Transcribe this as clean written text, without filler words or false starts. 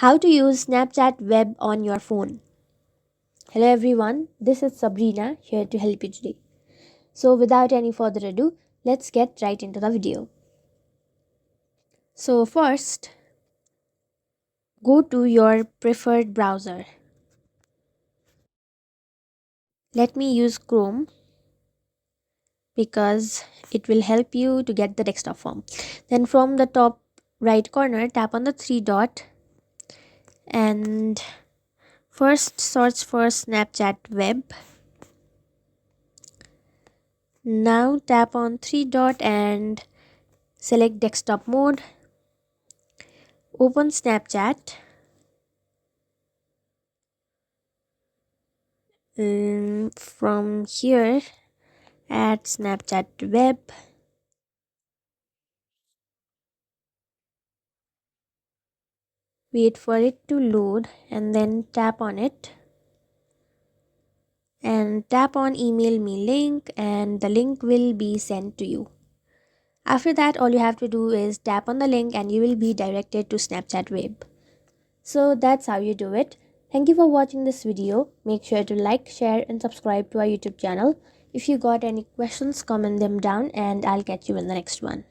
How to use Snapchat web on your phone. Hello everyone, this is Sabrina here to help you today. So without any further ado, let's get right into the video. So first, go to your preferred browser. Let me use Chrome because it will help you to get the desktop form. Then from the top right corner, tap on the three dot and first search for Snapchat web. Now tap on three dot and select desktop mode. Open Snapchat. From here, add Snapchat web. Wait for it to load and then tap on it. And tap on email me link and the link will be sent to you. After that, all you have to do is tap on the link and you will be directed to Snapchat web. So that's how you do it. Thank you for watching this video. Make sure to like, share and subscribe to our YouTube channel. If you got any questions, comment them down and I'll catch you in the next one.